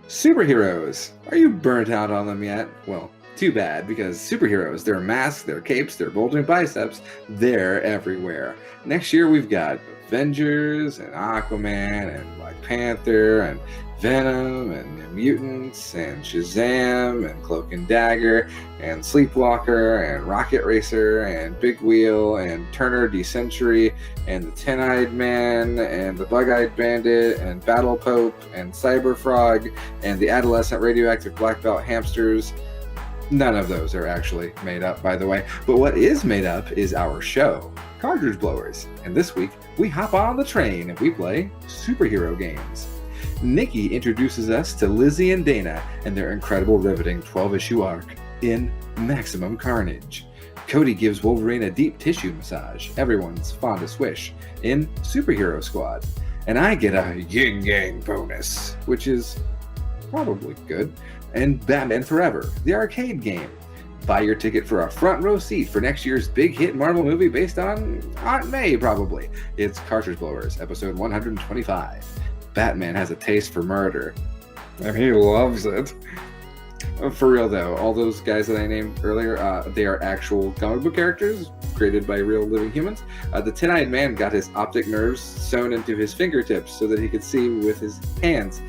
Superheroes. Are you burnt out on them yet? Well, too bad, because superheroes, their masks, their capes, their bulging biceps, they're everywhere. Next year we've got Avengers and Aquaman and Black Panther and Venom and the Mutants and Shazam and Cloak and Dagger and Sleepwalker and Rocket Racer and Big Wheel and Turner D Century and the Ten-Eyed Man and the Bug-Eyed Bandit and Battle Pope and Cyber Frog and the adolescent radioactive black belt hamsters. None of those are actually made up, by the way. But what is made up is our show, Cartridge Blowers. And this week, we hop on the train and we play superhero games. Nikki introduces us to Lizzie and Dana and their incredible riveting 12-issue arc in Maximum Carnage. Cody gives Wolverine a deep tissue massage, everyone's fondest wish, in Superhero Squad. And I get a Yin Yang bonus, which is probably good, and Batman Forever, the arcade game. Buy your ticket for a front row seat for next year's big hit Marvel movie based on Aunt May, probably. It's Cartridge Blowers, episode 125. Batman has a taste for murder, and he loves it. For real though, all those guys that I named earlier, they are actual comic book characters created by real living humans. The Ten-Eyed Man got his optic nerves sewn into his fingertips so that he could see with his hands.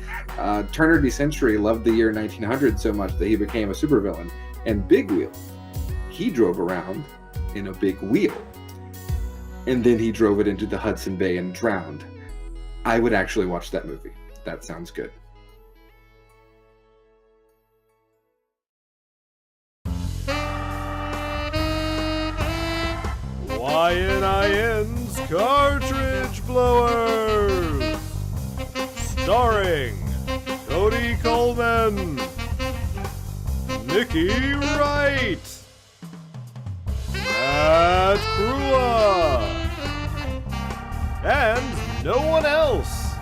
Turner D Century loved the year 1900 so much that he became a supervillain. And Big Wheel, he drove around in a big wheel. And then he drove it into the Hudson Bay and drowned. I would actually watch that movie. That sounds good. YNIN's Cartridge Blowers, starring Cody Coleman, Nikki Wright, Matt Krua, and no one else.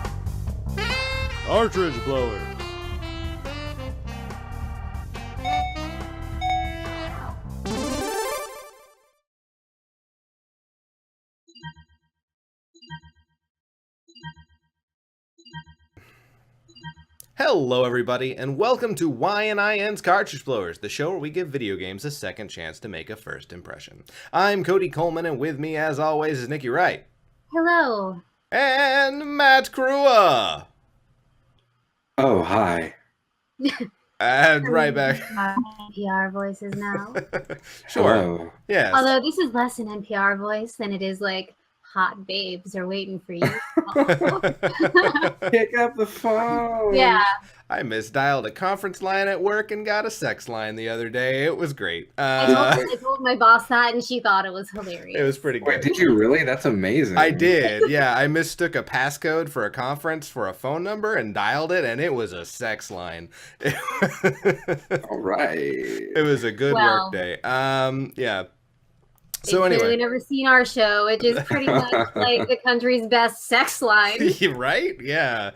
Cartridge Blowers. Hello everybody, and welcome to YNIN's Cartridge Blowers, the show where we give video games a second chance to make a first impression. I'm Cody Coleman, and with me, as always, is Nikki Wright. Hello. And Matt Krua. Oh, hi. And right back. NPR voices now. Sure. Hello. Yes. Although this is less an NPR voice than it is like hot babes are waiting for you. Pick up the phone. Yeah. I misdialed a conference line at work and got a sex line the other day. It was great. I told my boss that, and she thought it was hilarious. It was pretty good. Wait, did you really? That's amazing. I did, yeah. I mistook a passcode for a conference for a phone number and dialed it, and it was a sex line. All right. It was a good work day. Yeah. So They've anyway, clearly never seen our show, which is pretty much like the country's best sex line. Right? Yeah.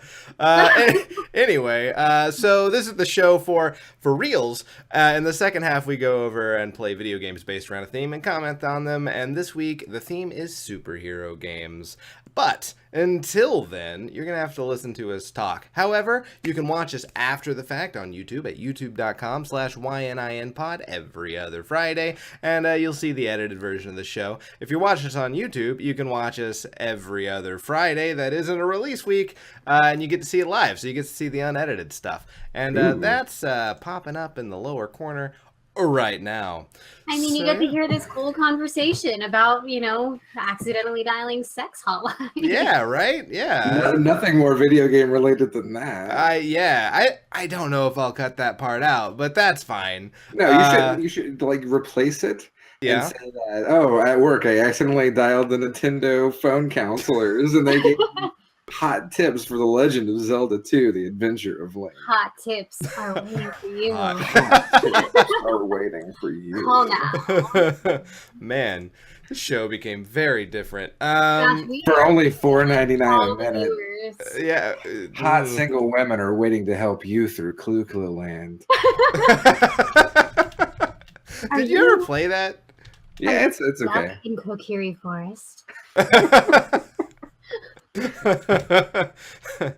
Anyway, so this is the show for reals. In the second half, we go over and play video games based around a theme and comment on them. And this week, the theme is superhero games. But until then, you're going to have to listen to us talk. However, you can watch us after the fact on YouTube at youtube.com/YNINpod every other Friday, and you'll see the edited version of the show. If you're watching us on YouTube, you can watch us every other Friday that isn't a release week, and you get to see it live, so you get to see the unedited stuff. And that's popping up in the lower corner right now. I mean, you get to hear this cool conversation about, accidentally dialing sex hotline. Yeah, right? Yeah. Nothing more video game related than that. I don't know if I'll cut that part out, but that's fine. No, you should like replace it. Yeah. And say that, oh, at work I accidentally dialed the Nintendo phone counselors and they gave me hot tips for The Legend of Zelda 2, The Adventure of Link. Hot tips are waiting for you. Hot tips are waiting for you. Call now. Man, the show became very different. For only $4.99 a minute. Yeah. Hot single women are waiting to help you through Clue Land. Did you ever play that? Yeah, it's okay. In Kokiri Forest.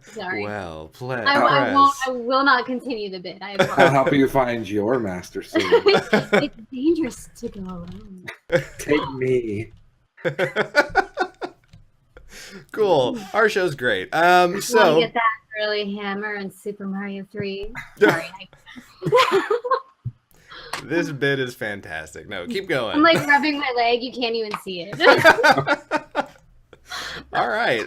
Sorry. Well, play. I will not continue the bit. I I'll apologize. help you find your master sword. It's dangerous to go alone. Take me. Cool. Our show's great. I want to So get that early hammer in Super Mario 3. Sorry. this bit is fantastic. No, keep going. I'm like rubbing my leg. You can't even see it. All right.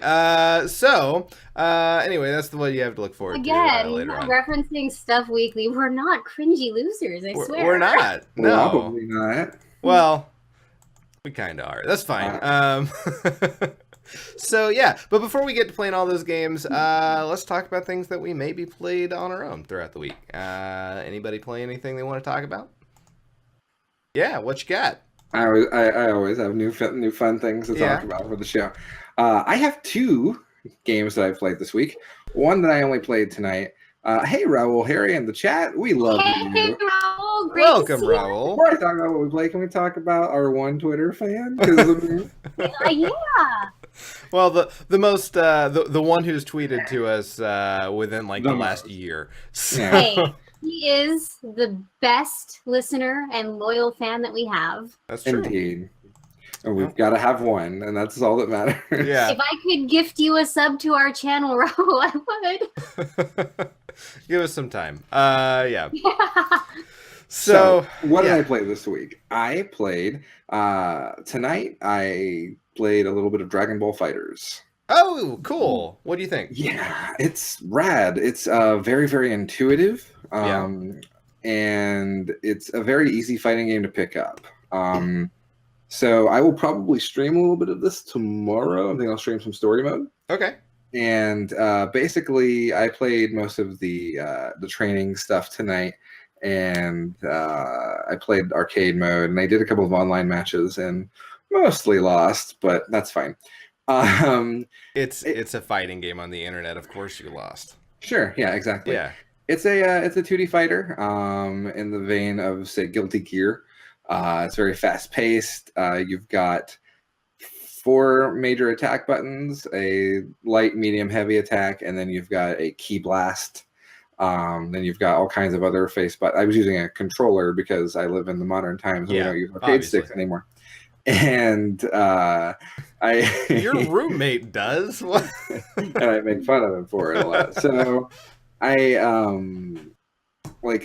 Anyway, that's the one you have to look forward Again, to later on. referencing Stuff Weekly. We're not cringy losers, I swear. We're not. No. Probably not. Well, we kind of are. That's fine. So yeah, but before we get to playing all those games, let's talk about things that we maybe played on our own throughout the week. Anybody play anything they want to talk about? Yeah, what you got? I always have new fun things to talk about for the show. I have 2 games that I played this week. One that I only played tonight. Hey, Raul, Harry, in the chat. We love you. Hey, Raul. Great Welcome, to see you. Raul. Before I talk about what we play, can we talk about our one Twitter fan? Yeah. Well, the most the one who's tweeted to us within like the last year. So. Hey, he is the best listener and loyal fan that we have. That's true. Indeed. And we've got to have one, and that's all that matters. Yeah. If I could gift you a sub to our channel, Raul, I would. Give us some time. Yeah. Yeah. So what did I play this week? I played tonight. I played a little bit of Dragon Ball Fighters. Oh, cool. What do you think? Yeah, it's rad. It's very, very intuitive. And it's a very easy fighting game to pick up. So I will probably stream a little bit of this tomorrow. I think I'll stream some story mode. Okay. And basically, I played most of the training stuff tonight, and I played arcade mode, and I did a couple of online matches, and mostly lost, but that's fine. It's a fighting game on the internet. Of course, you lost. Sure. Yeah. Exactly. Yeah. It's a 2D fighter, in the vein of, say, Guilty Gear. It's very fast paced. You've got 4 major attack buttons: a light, medium, heavy attack, and then you've got a key blast. Then you've got all kinds of other face buttons. I was using a controller because I live in the modern times. We don't use arcade sticks anymore. And your roommate does what? And I make fun of him for it a lot. So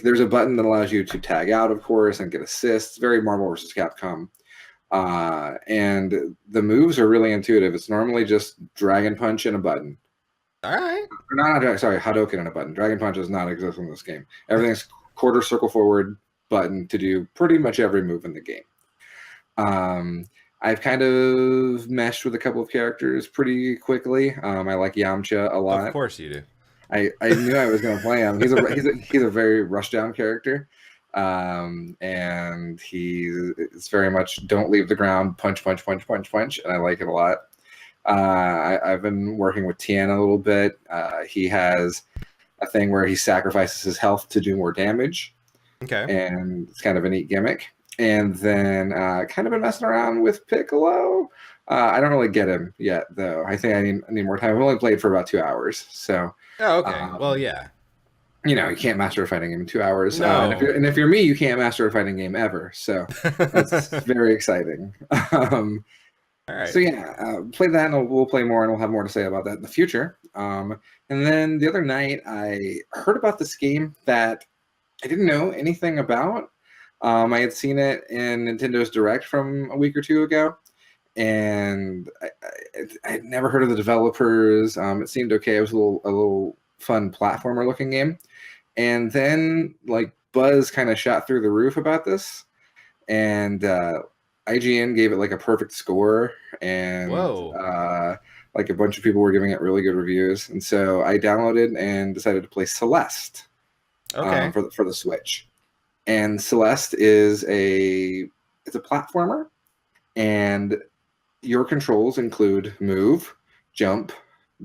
there's a button that allows you to tag out, of course, and get assists. Very Marvel vs. Capcom. And the moves are really intuitive. It's normally just Dragon Punch and a button. All right. Hadouken and a button. Dragon Punch does not exist in this game. Everything's quarter circle forward button to do pretty much every move in the game. I've kind of meshed with a couple of characters pretty quickly. I like Yamcha a lot. Of course you do. I knew I was going to play him. He's a very rushdown character, and it's very much don't leave the ground, punch, punch, punch, punch, punch, and I like it a lot. I've been working with Tien a little bit. He has a thing where he sacrifices his health to do more damage. Okay. And it's kind of a neat gimmick. And then kind of been messing around with Piccolo. I don't really get him yet, though. I think I need more time. I've only played for about 2 hours, so. Oh, okay. Well, yeah. You can't master a fighting game in 2 hours. No. And if you're me, you can't master a fighting game ever. So that's very exciting. All right. So yeah, play that, and we'll play more, and we'll have more to say about that in the future. And then the other night, I heard about this game that I didn't know anything about. I had seen it in Nintendo's Direct from a week or 2 ago, and I had never heard of the developers. It seemed okay. It was a little fun platformer looking game. And then buzz kind of shot through the roof about this, and IGN gave it a perfect score, and a bunch of people were giving it really good reviews. And so I downloaded and decided to play Celeste for the Switch. And Celeste is a platformer, and your controls include move, jump,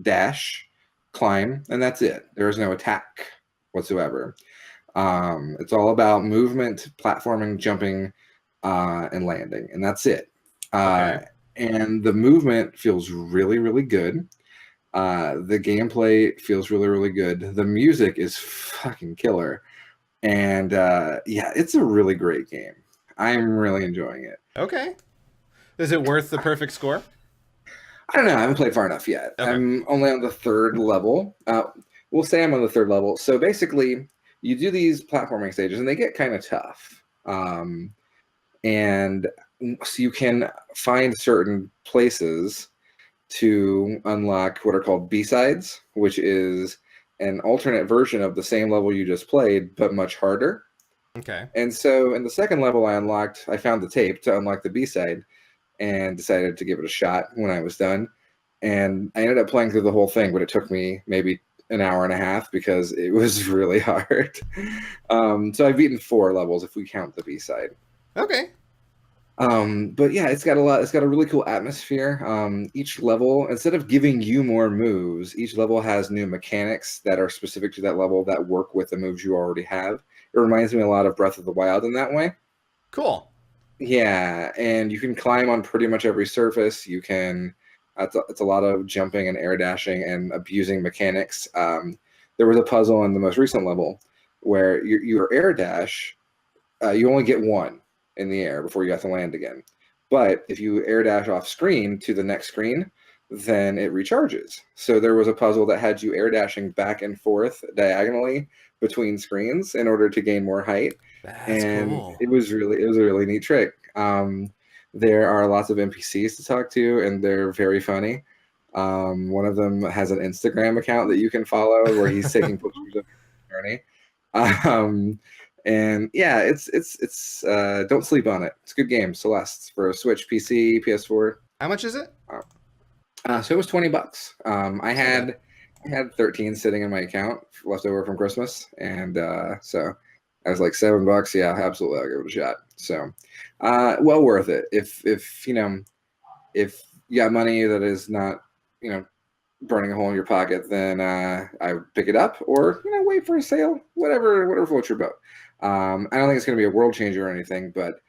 dash, climb, and that's it. There is no attack whatsoever. It's all about movement, platforming, jumping, and landing, and that's it. And the movement feels really, really good. The gameplay feels really, really good. The music is fucking killer. And yeah, it's a really great game. I'm really enjoying it. Okay. Is it worth the perfect score? I don't know. I haven't played far enough yet. Okay. I'm only on the 3rd level. We'll say I'm on the 3rd level. So basically, you do these platforming stages, and they get kind of tough. And so you can find certain places to unlock what are called B-sides, which is an alternate version of the same level you just played, but much harder. Okay. And so in the 2nd level I found the tape to unlock the B-side and decided to give it a shot when I was done. And I ended up playing through the whole thing, but it took me maybe an hour and a half because it was really hard. So I've beaten 4 levels if we count the B-side. Okay. But yeah, it's got a really cool atmosphere. Each level, instead of giving you more moves, each level has new mechanics that are specific to that level that work with the moves you already have. It reminds me a lot of Breath of the Wild in that way. Cool. Yeah, and you can climb on pretty much every surface. You can, it's a lot of jumping and air dashing and abusing mechanics. There was a puzzle in the most recent level where your air dash, you only get 1 in the air before you have to land again. But if you air dash off screen to the next screen, then it recharges. So there was a puzzle that had you air dashing back and forth diagonally between screens in order to gain more height. That's cool. It was a really neat trick. There are lots of NPCs to talk to, and they're very funny. One of them has an Instagram account that you can follow where he's taking pictures of his journey. And yeah, it's don't sleep on it. It's a good game. Celeste for a Switch, PC, PS4. How much is it? So it was $20. I had 13 sitting in my account left over from Christmas, and so I was like $7. Yeah, absolutely, I'll give it a shot. So, well worth it. If if you got money that is not burning a hole in your pocket, then I would pick it up, or wait for a sale. Whatever floats your boat. I don't think it's going to be a world changer or anything, but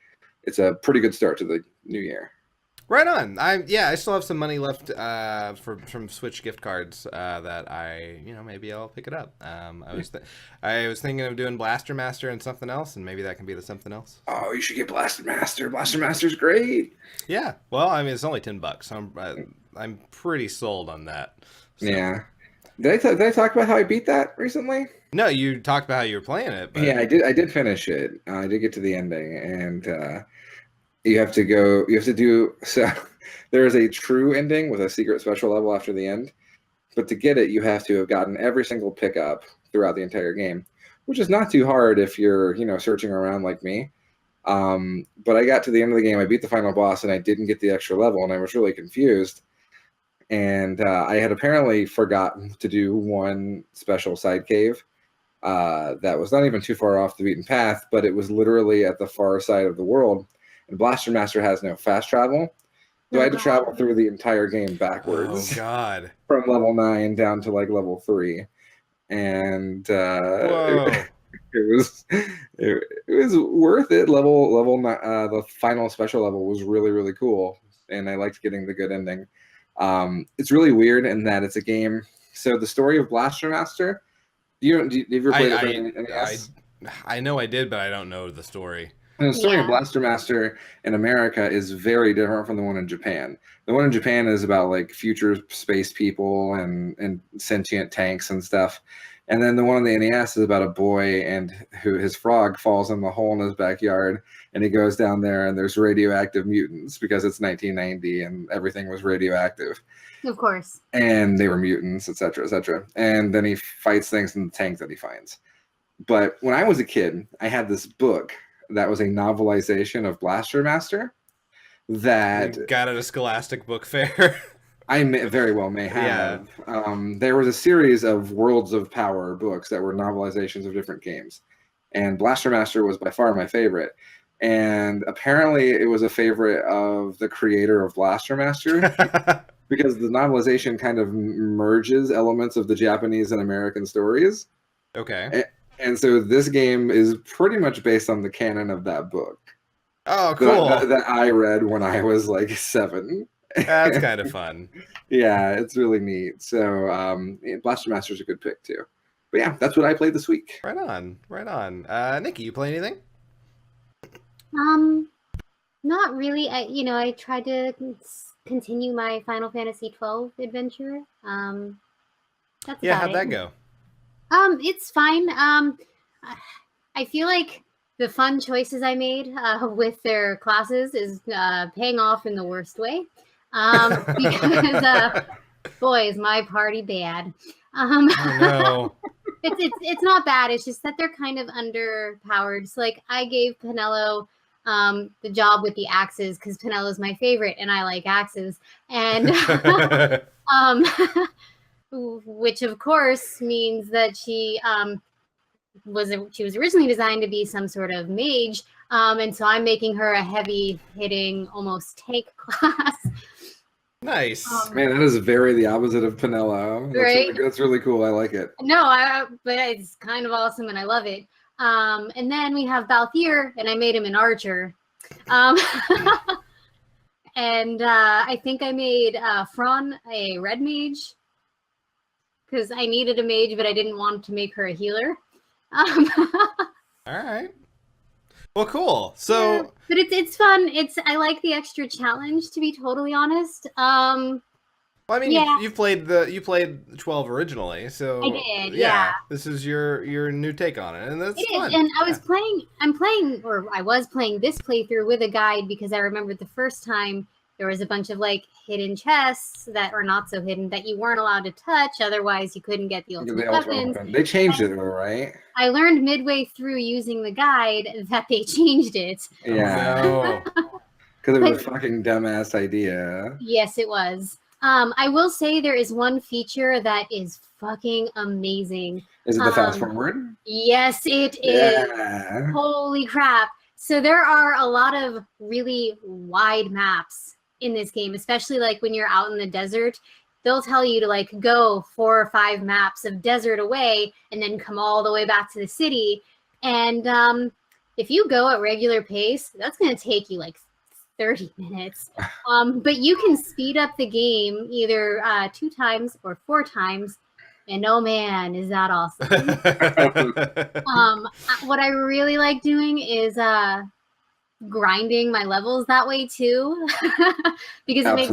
it's a pretty good start to the new year. Right on. I still have some money left from Switch gift cards that I maybe I'll pick it up. I was thinking of doing Blaster Master and something else, and maybe that can be the something else. Oh, you should get Blaster Master. Blaster Master's great. Yeah. Well, I mean, it's only $10, so I'm pretty sold on that. So. Yeah. Did I talk about how I beat that recently? No, you talked about how you were playing it. But... Yeah, I did finish it. I did get to the ending, and you have to do so. There is a true ending with a secret special level after the end, but to get it, you have to have gotten every single pickup throughout the entire game, which is not too hard if you're searching around like me. But I got to the end of the game, I beat the final boss, and I didn't get the extra level, and I was really confused. And I had apparently forgotten to do one special side cave that was not even too far off the beaten path, but it was literally at the far side of the world. And Blaster Master has no fast travel, so I had to travel through the entire game backwards. Oh God! From level 9 down to like level 3, and it was worth it. The final special level was really, really cool, and I liked getting the good ending. It's really weird in that it's a game. So the story of Blaster Master, have you ever played it for NES? I know I did, but I don't know the story. And the story of Blaster Master in America is very different from the one in Japan. The one in Japan is about like future space people and sentient tanks and stuff. And then the one on the NES is about a boy and his frog falls in the hole in his backyard, and he goes down there and there's radioactive mutants because it's 1990 and everything was radioactive. Of course. And they were mutants, etc., etc. And then he fights things in the tank that he finds. But when I was a kid, I had this book that was a novelization of Blaster Master that you got at a Scholastic book fair. I very well may have. Yeah. There was a series of Worlds of Power books that were novelizations of different games, and Blaster Master was by far my favorite. And apparently it was a favorite of the creator of Blaster Master because the novelization kind of merges elements of the Japanese and American stories. Okay. And so this game is pretty much based on the canon of that book. Oh, cool. That I read when I was like 7. That's kind of fun. Yeah, it's really neat. So Blaster Master's a good pick too. But yeah, that's what I played this week. Right on, right on. Nikki, you play anything? Not really. I tried to continue my Final Fantasy 12 adventure. That's Yeah, about how'd it. that go? It's fine. I feel like the fun choices I made with their classes is paying off in the worst way. Because boy, is my party bad. Oh no. It's not bad. It's just that they're kind of underpowered. So like I gave Pinello the job with the axes because Pinello's my favorite and I like axes. And um, which of course means that she was originally designed to be some sort of mage. And so I'm making her a heavy hitting, almost tank class. Nice. Man, that is very the opposite of Pinello. Right? That's really cool. I like it. No, but it's kind of awesome and I love it. And then we have Balthier, and I made him an archer. And I think I made Fron a red mage because I needed a mage, but I didn't want to make her a healer. All right. Well, cool. So, yeah, but it's fun. I like the extra challenge, to be totally honest. well, I mean, yeah. you played 12 originally, so I did, yeah. This is your new take on it, and that's fun. And I was I was playing this playthrough with a guide because I remembered the first time there was a bunch of like hidden chests that are not so hidden that you weren't allowed to touch, otherwise you couldn't get the ultimate weapons. They changed it, right? I learned midway through using the guide that they changed it. Yeah. Because it was a fucking dumbass idea. Yes, it was. I will say there is one feature that is fucking amazing. Is it the fast forward? Yes, it is. Holy crap. So there are a lot of really wide maps in this game, especially like when you're out in the desert. They'll tell you to like go 4 or 5 maps of desert away and then come all the way back to the city. And if you go at regular pace, that's going to take you like 30 minutes. But you can speed up the game either 2 times or 4 times. And oh man, is that awesome. What I really like doing is grinding my levels that way too. Because it makes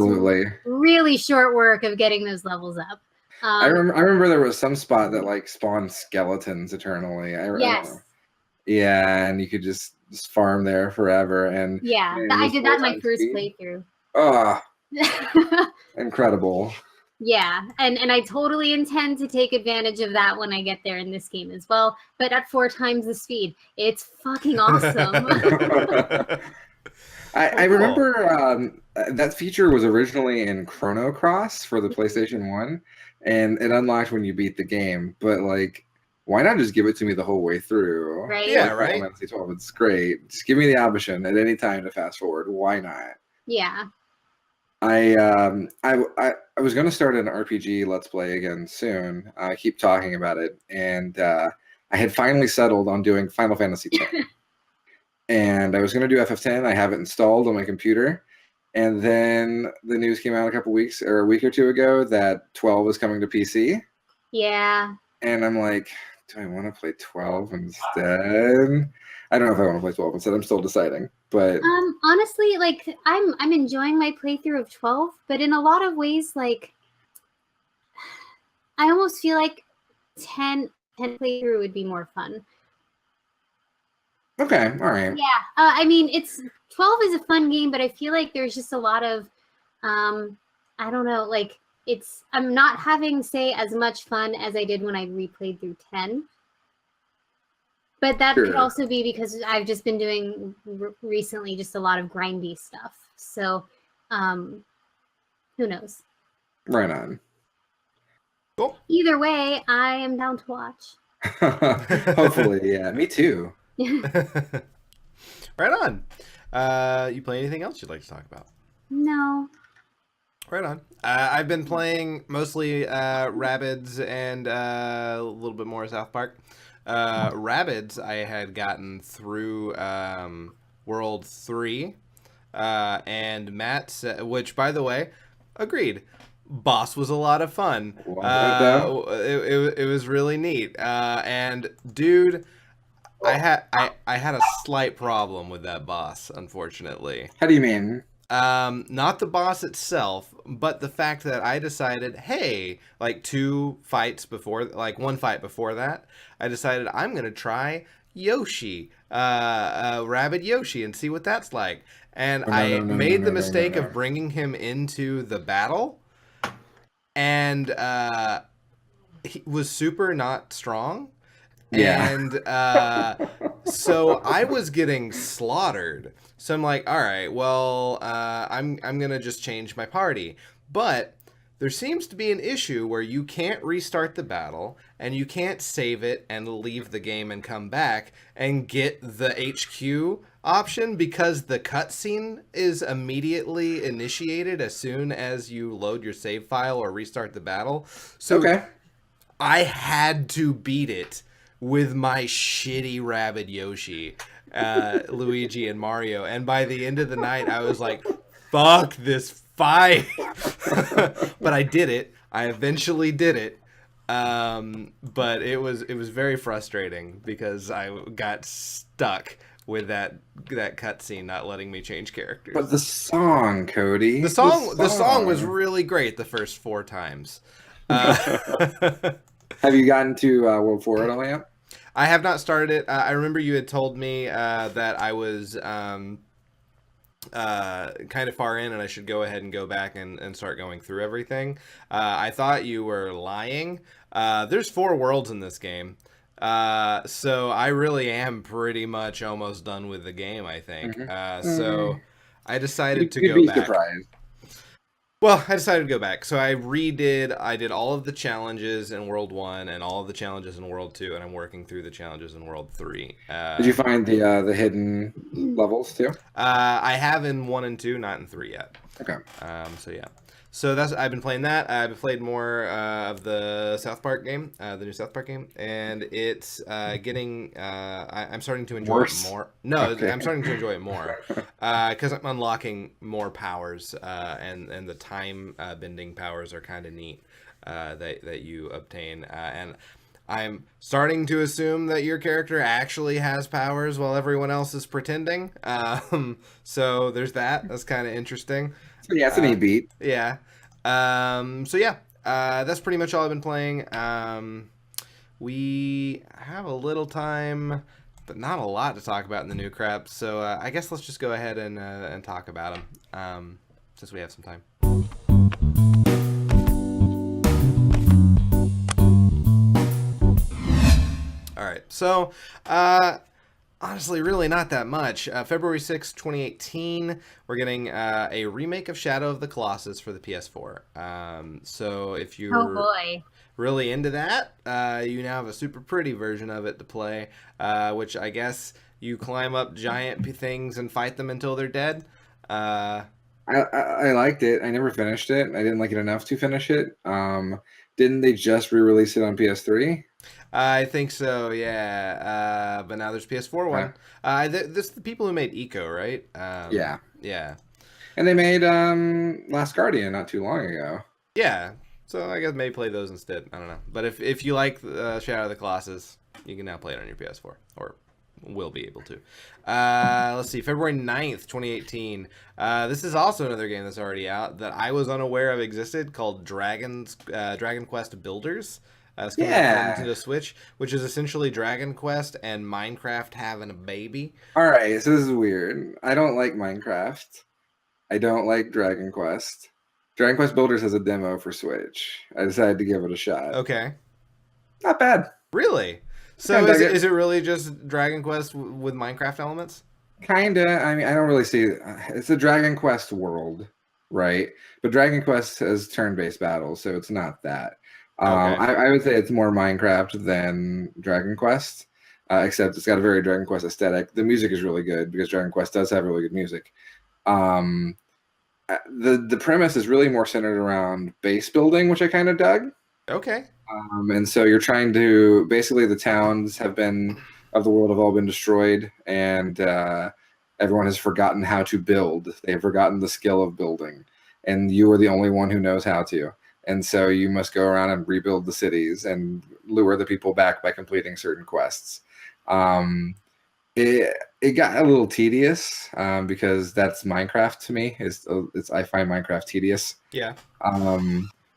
really short work of getting those levels up. I remember there was some spot that like spawned skeletons eternally. Yes. Yeah, and you could just farm there forever. And yeah, I did that in my first playthrough. Oh, incredible. Yeah, and I totally intend to take advantage of that when I get there in this game as well, but at 4 times the speed. It's fucking awesome. I remember that feature was originally in Chrono Cross for the PlayStation 1, and it unlocked when you beat the game, but like, why not just give it to me the whole way through? Right? Yeah, like, right. Final Fantasy 12, it's great. Just give me the option at any time to fast forward. Why not? Yeah. I was going to start an RPG Let's Play again soon. I keep talking about it, and I had finally settled on doing Final Fantasy X. And I was going to do FF10. I have it installed on my computer, and then the news came out a week or 2 ago that 12 is coming to PC. Yeah. And I'm like, do I want to play 12 instead? I don't know if I want to play 12 instead. I'm still deciding. But honestly, like I'm enjoying my playthrough of 12, but in a lot of ways, like I almost feel like 10 playthrough would be more fun. Okay, all right. Yeah, I mean, 12 is a fun game, but I feel like there's just a lot of, I don't know, like I'm not having, say, as much fun as I did when I replayed through 10. But that could also be because I've just been doing recently just a lot of grindy stuff. So, who knows? Right on. Cool. Either way, I am down to watch. Hopefully, yeah. Me too. Right on. You play anything else you'd like to talk about? No. Right on. I've been playing mostly Rabbids and a little bit more South Park. Rabbids I had gotten through World 3. and Matt said, which by the way, agreed. Boss was a lot of fun. It was really neat. And dude, I had a slight problem with that boss, unfortunately. How do you mean? Not the boss itself, but the fact that I decided, hey, like one fight before that, I decided I'm gonna try Yoshi, Rabbit Yoshi, and see what that's like. And I made the mistake of bringing him into the battle, and he was super not strong. Yeah. And so I was getting slaughtered. So I'm like, all right, well, I'm gonna just change my party. But there seems to be an issue where you can't restart the battle and you can't save it and leave the game and come back and get the HQ option because the cutscene is immediately initiated as soon as you load your save file or restart the battle. So okay. I had to beat it with my shitty Rabbit Yoshi, Luigi, and Mario. And by the end of the night, I was like, fuck this fight. But I did it. I eventually did it. But it was very frustrating because I got stuck with that cutscene not letting me change characters. But the song, Cody. The song was really great the first 4 times. Have you gotten to World 4 at all yet? I have not started it. I remember you had told me that I was kind of far in and I should go ahead and go back and start going through everything. I thought you were lying. There's 4 worlds in this game. So I really am pretty much almost done with the game, I think. So I decided to go back. Surprised. Well, I decided to go back. So I did all of the challenges in World 1 and all of the challenges in World 2, and I'm working through the challenges in World 3. Did you find the hidden levels too? I have in 1 and 2, not in 3 yet. Okay. So yeah. So I've been playing that. I've played more of the South Park game, the new South Park game, and it's getting. I'm starting to enjoy it more. No, okay. I'm starting to enjoy it more because I'm unlocking more powers, and the time bending powers are kind of neat that you obtain, and I'm starting to assume that your character actually has powers while everyone else is pretending. So there's that. That's kind of interesting. Yeah, it's an neat beat. Yeah. So yeah, that's pretty much all I've been playing. We have a little time, but not a lot to talk about in the new crap. So I guess let's just go ahead and talk about them since we have some time. All right. So honestly, really not that much. February 6th, 2018, we're getting a remake of Shadow of the Colossus for the PS4. So if you're really into that, you now have a super pretty version of it to play, which I guess you climb up giant things and fight them until they're dead. I liked it. I never finished it. I didn't like it enough to finish it. Didn't they just re-release it on PS3? I think so, yeah. But now there's PS4 one. This is the people who made Eco, right? Yeah. Yeah. And they made Last Guardian not too long ago. Yeah. So I guess maybe play those instead. I don't know. But if you like Shadow of the Colossus, you can now play it on your PS4. Or will be able to. Let's see. February 9th, 2018. This is also another game that's already out that I was unaware of existed called Dragon Quest Builders. It's coming out to the Switch, which is essentially Dragon Quest and Minecraft having a baby. All right, so this is weird. I don't like Minecraft. I don't like Dragon Quest. Dragon Quest Builders has a demo for Switch. I decided to give it a shot. Okay. Not bad. Really? So is it really just Dragon Quest with Minecraft elements? Kinda. I mean, I don't really see... It's a Dragon Quest world, right? But Dragon Quest has turn-based battles, so it's not that. Okay. I would say it's more Minecraft than Dragon Quest, except it's got a very Dragon Quest aesthetic. The music is really good because Dragon Quest does have really good music. The premise is really more centered around base building, which I kind of dug. Okay. And so you're trying to basically the towns of the world have all been destroyed, and Everyone has forgotten how to build. They have forgotten the skill of building, and you are the only one who knows how to. And so you must go around and rebuild the cities and lure the people back by completing certain quests. It got a little tedious because that's Minecraft to me. I find Minecraft tedious. Yeah.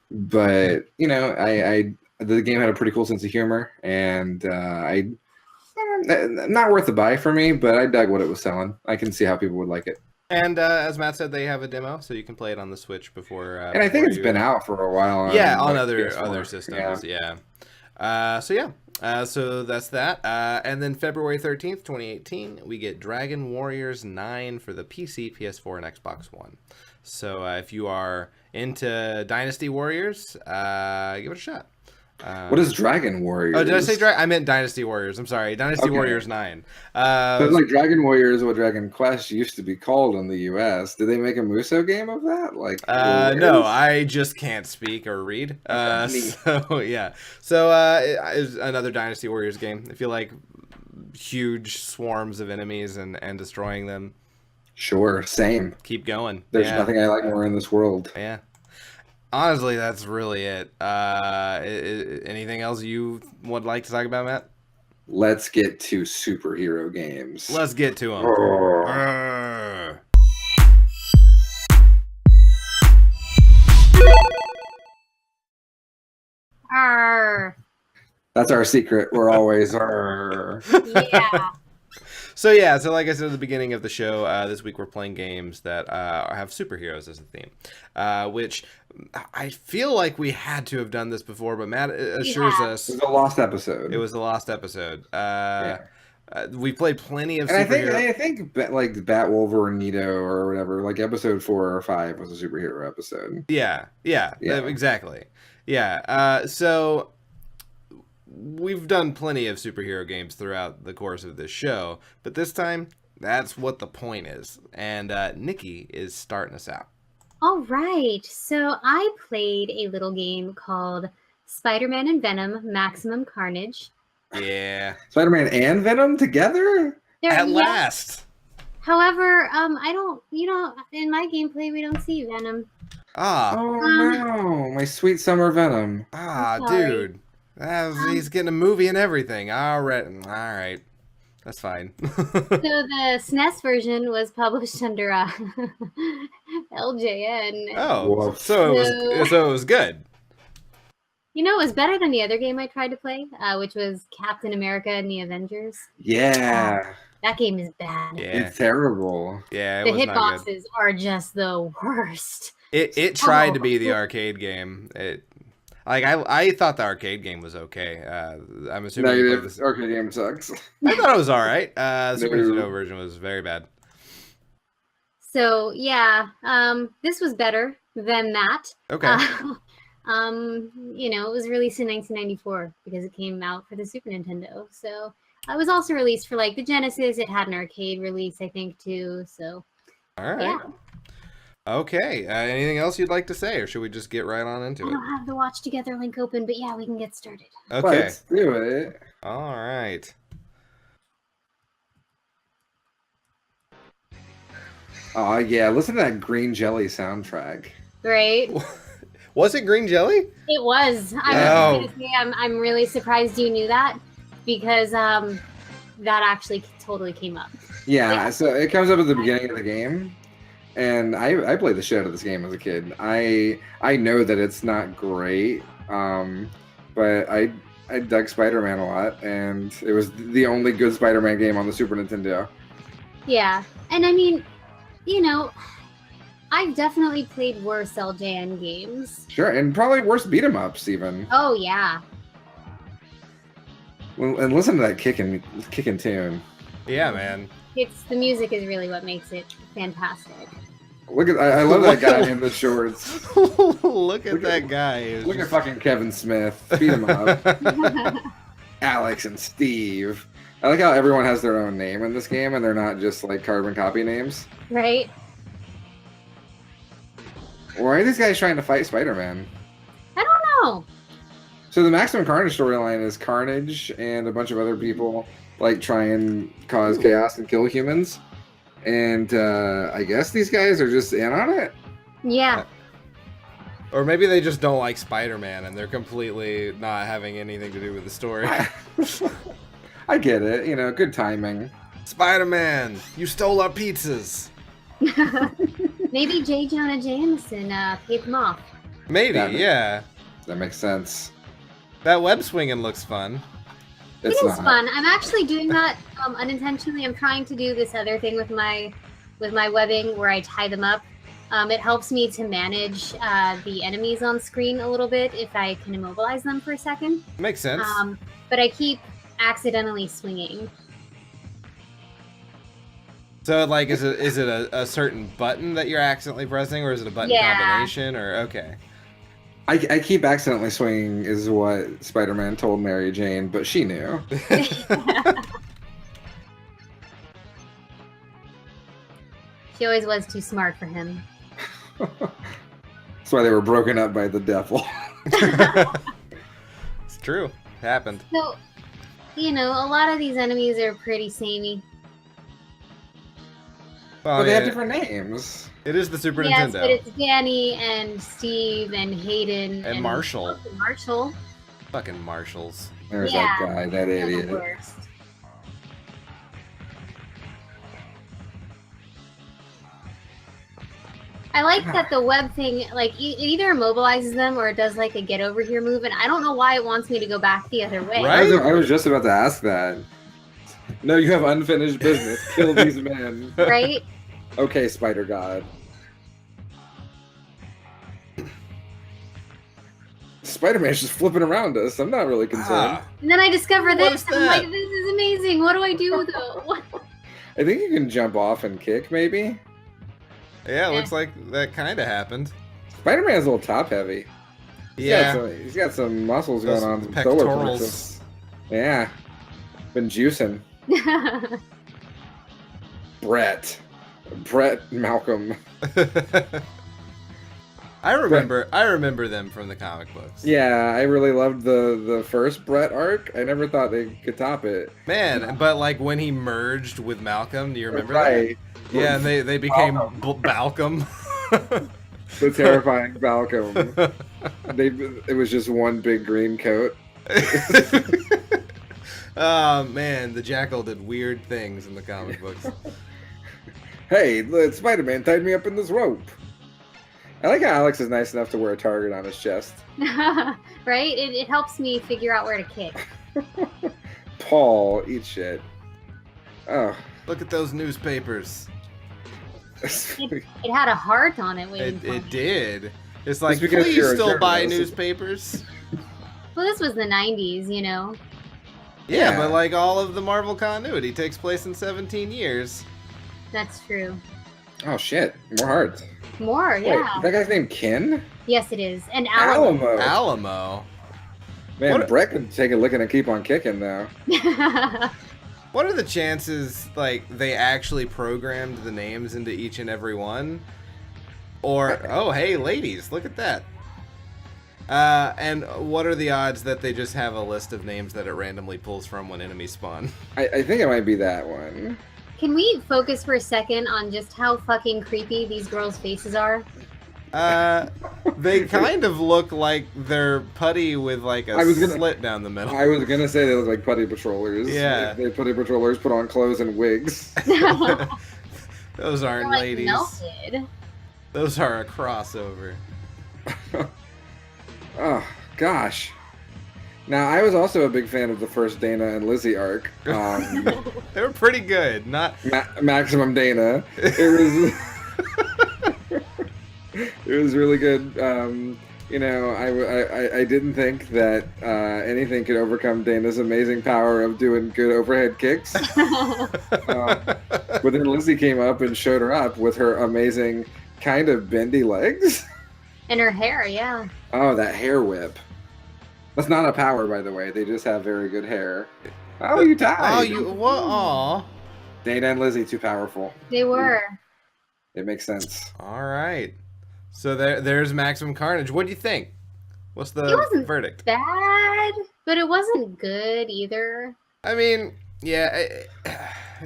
But you know, the game had a pretty cool sense of humor, and not worth the buy for me, but I dug what it was selling. I can see how people would like it. And as Matt said, they have a demo, so you can play it on the Switch before. And I think it's been out for a while. On other systems. Yeah. So that's that. And then February 13th, 2018, we get Dragon Warriors 9 for the PC, PS4, and Xbox One. So if you are into Dynasty Warriors, give it a shot. What is Dragon Warriors? Oh, did I say Dragon? I meant Dynasty Warriors. I'm sorry. Dynasty Warriors 9. But like Dragon Warriors, what Dragon Quest used to be called in the U.S. Did they make a Muso game of that? No, I just can't speak or read. So yeah. So it's another Dynasty Warriors game. If you like huge swarms of enemies and destroying them. Sure, same. Keep going. There's nothing I like more in this world. Yeah. Honestly, that's really it. Anything else you would like to talk about, Matt? Let's get to superhero games. Let's get to them. That's our secret. We're always Yeah. So like I said at the beginning of the show, this week we're playing games that have superheroes as a theme, which I feel like we had to have done this before, but Matt assures us it was a lost episode. It was the lost episode. We played plenty of. And I think like Bat Wolverine or whatever, like episode 4 or 5 was a superhero episode. Yeah, exactly. Yeah. So we've done plenty of superhero games throughout the course of this show, but this time that's what the point is. And Nikki is starting us out. All right. So I played a little game called Spider-Man and Venom Maximum Carnage. Yeah. Spider-Man and Venom together? At last. However, I don't, in my gameplay, we don't see Venom. Oh, no. My sweet summer Venom. Dude. He's getting a movie and everything. All right. That's fine. So the SNES version was published under LJN. Oh, so it was good. You know, it was better than the other game I tried to play, which was Captain America and the Avengers. Yeah. That game is bad. Yeah. It's terrible. Yeah, the hitboxes are just the worst. It tried to be the arcade game. I thought the arcade game was okay. I'm assuming the arcade game sucks. I thought it was all right. The Super Nintendo version was very bad. So yeah, this was better than that. Okay. It was released in 1994 because it came out for the Super Nintendo. So it was also released for like the Genesis. It had an arcade release, I think, too. So all right. Yeah. Okay. Anything else you'd like to say, or should we just get right on into it? I don't have the Watch Together link open, but yeah, we can get started. Okay. Let's do it. All right. Oh yeah, listen to that Green Jelly soundtrack. Right? Was it Green Jelly? It was. I was gonna say I'm really surprised you knew that because that actually totally came up. Yeah, so it comes up at the beginning of the game. And I played the shit out of this game as a kid. I know that it's not great, but I dug Spider-Man a lot, and it was the only good Spider-Man game on the Super Nintendo. Yeah, and I mean, I've definitely played worse LJN games. Sure, and probably worse beat-em-ups even. Oh yeah. Well, and listen to that kicking tune. Yeah, man. The music is really what makes it fantastic. I love that guy in the shorts. Look at that guy. Look at fucking Kevin Smith. Beat him up. Alex and Steve. I like how everyone has their own name in this game and they're not just like carbon copy names. Right? Why are these guys trying to fight Spider-Man? I don't know. So the Maximum Carnage storyline is Carnage and a bunch of other people like try and cause chaos and kill humans. And I guess these guys are just in on it. Yeah. Or maybe they just don't like Spider-Man and they're completely not having anything to do with the story. I get it. You know, good timing. Spider-Man, you stole our pizzas. Maybe J. Jonah Jameson paid them off. Maybe, yeah. That makes sense. That web swinging looks fun. It is fun. I'm actually doing that unintentionally. I'm trying to do this other thing with my webbing where I tie them up. It helps me to manage the enemies on screen a little bit if I can immobilize them for a second. Makes sense. But I keep accidentally swinging. So, like, is it a certain button that you're accidentally pressing, or is it a button combination, or okay? I keep accidentally swinging is what Spider-Man told Mary Jane, but she knew. She always was too smart for him. That's why they were broken up by the devil. It's true. It happened. So, you know, a lot of these enemies are pretty samey. Well, But they have different names. It is the Super Yes, Nintendo. but it's Danny and Steve and Hayden And Marshall. Marshall. Fucking Marshalls. There's Yeah, that guy, that They're the idiot. worst. I like that the web thing, like, it either immobilizes them or it does like a get over here move, and I don't know why it wants me to go back the other way. Right? I was just about to ask that. No, you have unfinished business. Kill these men. Right? Okay, Spider God. Spider-Man's just flipping around us. I'm not really concerned. And then I discover What this, is and I'm like, that? this is amazing. What do I do though? I think you can jump off and kick, maybe. Yeah, it looks like that kind of happened. Spider-Man's a little top heavy. Yeah. He's got some muscles Those going on. Some pectorals. solar plexus. Yeah. Been juicing. Brett Malcolm. I remember them from the comic books. Yeah, I really loved the first Brett arc. I never thought they could top it. Man, but like when he merged with Malcolm, do you remember Right. that? Yeah, and they became Balcom. The terrifying Malcolm. It was just one big green coat. Oh man, the Jackal did weird things in the comic books. Hey, the Spider-Man tied me up in this rope. I like how Alex is nice enough to wear a target on his chest. Right? It helps me figure out where to kick. Paul, eat shit. Oh. Look at those newspapers. It had a heart on it waiting for me. It did. It's like, because please you're a still buy journalist. newspapers. Well, this was the 90s, you know? Yeah, Yeah. but like all of the Marvel continuity takes place in 17 years. That's true. Oh shit, more hearts. More, Wait, yeah. that guy's named Kin? Yes, it is. And Alamo. Alamo. Man, What- Brett could take a licking and keep on kicking though. What are the chances, like, they actually programmed the names into each and every one? Or, oh, hey, ladies, look at that. And what are the odds that they just have a list of names that it randomly pulls from when enemies spawn? I think it might be that one. Can we focus for a second on just how fucking creepy these girls' faces are? They kind of look like they're putty with, like, a slit down the middle. I was gonna say they look like putty patrollers. Yeah. They putty patrollers put on clothes and wigs. Those They're aren't like ladies. melted. Those are a crossover. Oh gosh. Now I was also a big fan of the first Dana and Lizzie arc. They were pretty good. Not Maximum Dana. It was really good. You know, I didn't think that anything could overcome Dana's amazing power of doing good overhead kicks. But then Lizzie came up and showed her up with her amazing kind of bendy legs. And her hair, yeah. Oh, that hair whip. That's not a power, by the way. They just have very good hair. Oh, you died. Oh, you what? Aw. Dana and Lizzie too powerful. They were. It makes sense. All right. So there's Maximum Carnage. What do you think? What's It the wasn't verdict? bad, but it wasn't good either. I mean, yeah.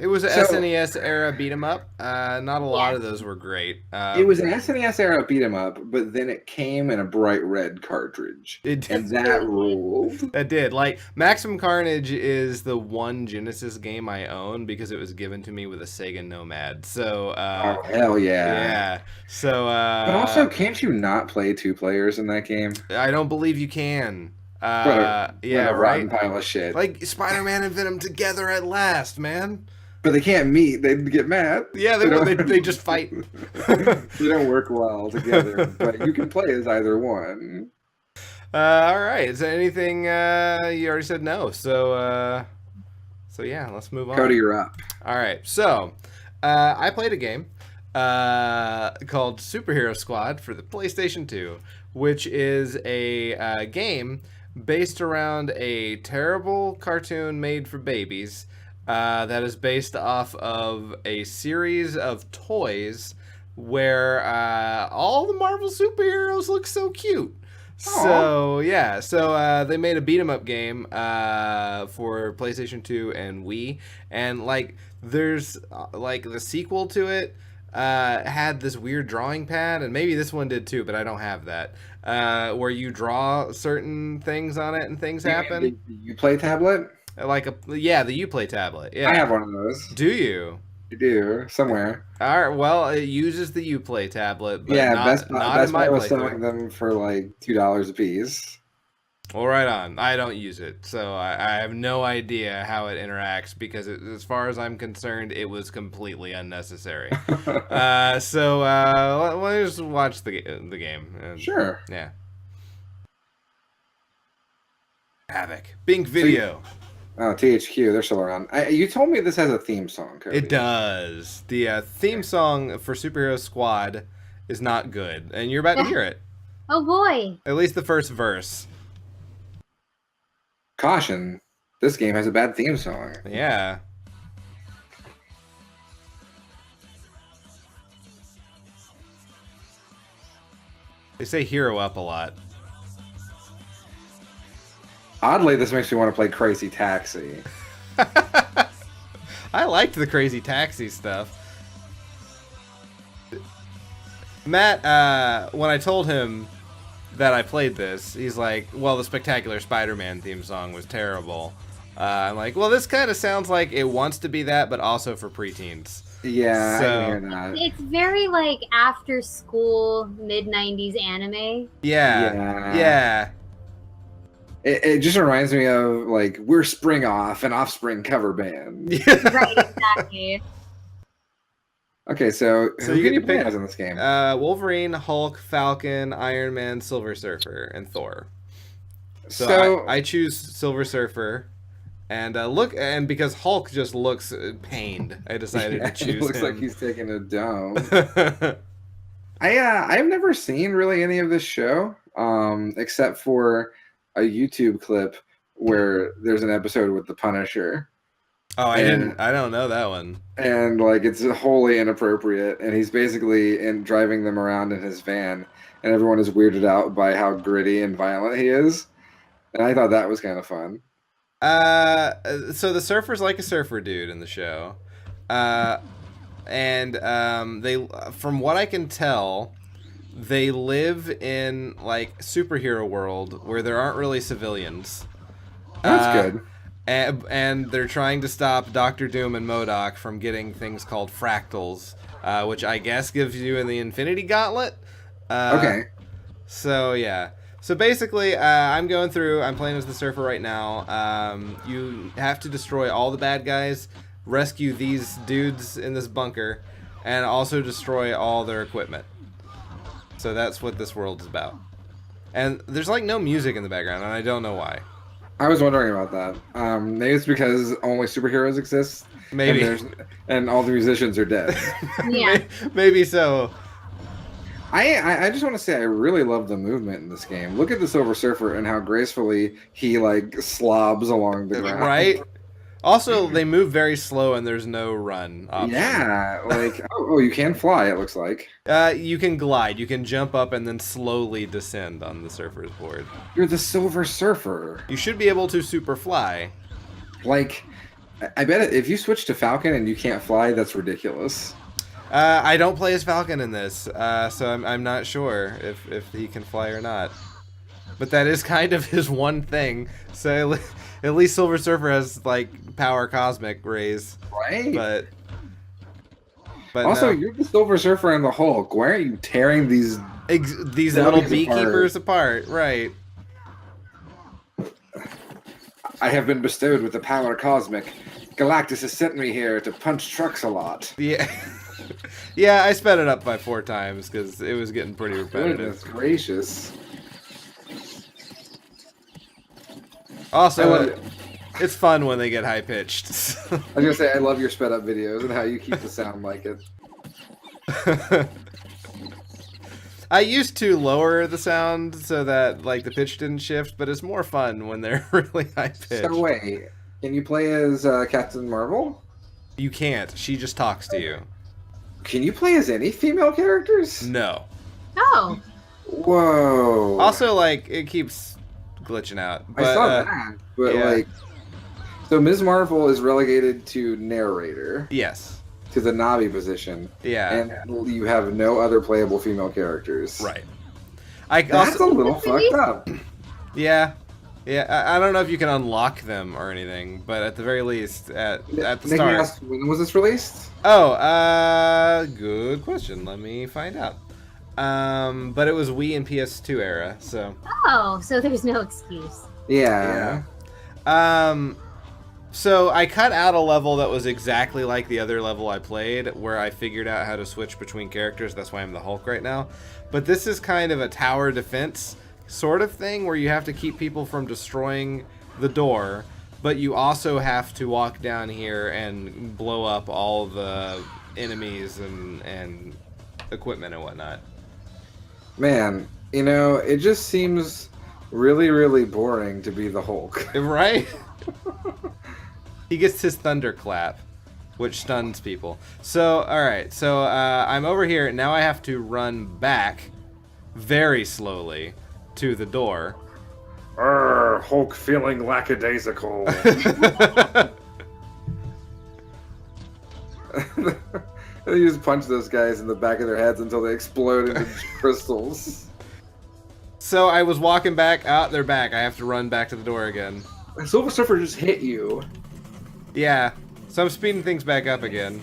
It was an So- SNES era beat 'em up. Not a lot of those were great. It was an SNES era beat 'em up, but then it came in a bright red cartridge, It and that ruled. That did. Like, Maximum Carnage is the one Genesis game I own because it was given to me with a Sega Nomad. So, Oh hell yeah! yeah. So, But also, can't you not play 2 players in that game? I don't believe you can. What Yeah, a rotten right? pile of shit. Like, Spider-Man and Venom together at last, man. But they can't meet. They get mad. Yeah, they just fight. They don't work well together. But you can play as either one. All right. Is there anything you already said no? So yeah, let's move on. Cody, you're up. All right. So I played a game called Superhero Squad for the PlayStation 2, which is a game based around a terrible cartoon made for babies that is based off of a series of toys where all the Marvel superheroes look so cute. So yeah, so they made a beat 'em up game for PlayStation 2 and Wii, and like there's like the sequel to it had this weird drawing pad, and maybe this one did too, but I don't have that. Where you draw certain things on it and things happen. You play tablet? Like the Uplay tablet. Yeah, I have one of those. Do you? You do somewhere. All right. Well, it uses the Uplay tablet, but Yeah, not, Best not Buy in my was playthrough. selling them for like $2 a piece. Well, right on. I don't use it, so I have no idea how it interacts because, as far as I'm concerned, it was completely unnecessary. So let's just watch the game. Sure. Yeah. Havoc. Bing Video. Oh, THQ, they're still around. You told me this has a theme song, Cody. It does. The theme song for Superhero Squad is not good, and you're about to hear it. Oh boy. At least the first verse. Caution, this game has a bad theme song. Yeah. They say hero up a lot. Oddly, this makes me want to play Crazy Taxi. I liked the Crazy Taxi stuff. Matt, when I told him that I played this, he's like, well, the Spectacular Spider-Man theme song was terrible. I'm like, well, this kind of sounds like it wants to be that, but also for preteens. Yeah, So- I can hear that. It's very like after school mid-90s anime. Yeah. Yeah. Yeah. It just reminds me of, like, We're Spring Off, an Offspring cover band. Right, exactly. Okay, so So who you can get you to play pick- as in this game? Wolverine, Hulk, Falcon, Iron Man, Silver Surfer, and Thor. So, So- I choose Silver Surfer, and because Hulk just looks pained, I decided Yeah, to choose he looks him. like he's taking a dome. I've never seen really any of this show, except for a YouTube clip where there's an episode with the Punisher, Oh, I And- don't know that one. and like it's wholly inappropriate, and he's basically driving them around in his van, and everyone is weirded out by how gritty and violent he is, and I thought that was kind of fun. So the surfer's like a surfer dude in the show, and they, from what I can tell, they live in like superhero world where there aren't really civilians. That's good. And they're trying to stop Doctor Doom and MODOK from getting things called fractals, which I guess gives you the Infinity Gauntlet. Okay. So yeah. So basically, I'm playing as the surfer right now. You have to destroy all the bad guys, rescue these dudes in this bunker, and also destroy all their equipment. So that's what this world is about. And there's like no music in the background, and I don't know why. I was wondering about that. Maybe it's because only superheroes exist. Maybe. And all the musicians are dead. Yeah. Maybe so. I just want to say I really love the movement in this game. Look at the Silver Surfer and how gracefully he like slobs along the ground. Right? Also, they move very slow and there's no run option. Yeah, like oh, you can fly. It looks like You can glide. You can jump up and then slowly descend on the surfer's board. you're the Silver Surfer. You should be able to super fly. Like I bet if you switch to Falcon and you can't fly, that's ridiculous. I don't play as Falcon in this, so I'm not sure if he can fly or not. But that is kind of his one thing. So at least Silver Surfer has like power cosmic rays, Right? But also, no. you're the Silver Surfer and the Hulk. Why aren't you tearing these These little beekeepers apart? Right. I have been bestowed with the power cosmic. Galactus has sent me here to punch trucks a lot. Yeah. Yeah, I sped it up by 4 times because it was getting pretty repetitive. Goodness gracious. Also, it's fun when they get high pitched. I was gonna say I love your sped up videos and how you keep the sound like it. I used to lower the sound so that like the pitch didn't shift, but it's more fun when they're really high pitched. So wait, can you play as Captain Marvel? You can't. She just talks to you. Can you play as any female characters? No. Oh. Whoa. Also, like, it keeps glitching out. But, I saw that, but yeah. like, so Ms. Marvel is relegated to narrator, Yes. to the Navi position, Yeah. and you have no other playable female characters. Right. That's a little fucked up. Yeah. Yeah, I don't know if you can unlock them or anything, but at the very least, at the Nikki start. asked, when was this released? Oh, good question. Let me find out. But it was Wii and PS2 era, so. Oh, so there's no excuse. Yeah. So I cut out a level that was exactly like the other level I played, where I figured out how to switch between characters. That's why I'm the Hulk right now. But this is kind of a tower defense sort of thing, where you have to keep people from destroying the door, but you also have to walk down here and blow up all the enemies and equipment and whatnot. Man, you know, it just seems really, really boring to be the Hulk. Right? He gets his thunderclap, which stuns people. So, alright, so I'm over here. Now I have to run back very slowly to the door. Hulk feeling lackadaisical. You just punch those guys in the back of their heads until they explode into crystals. So I was walking back. They're back. I have to run back to the door again. Silver Surfer just hit you. Yeah. So I'm speeding things back up again.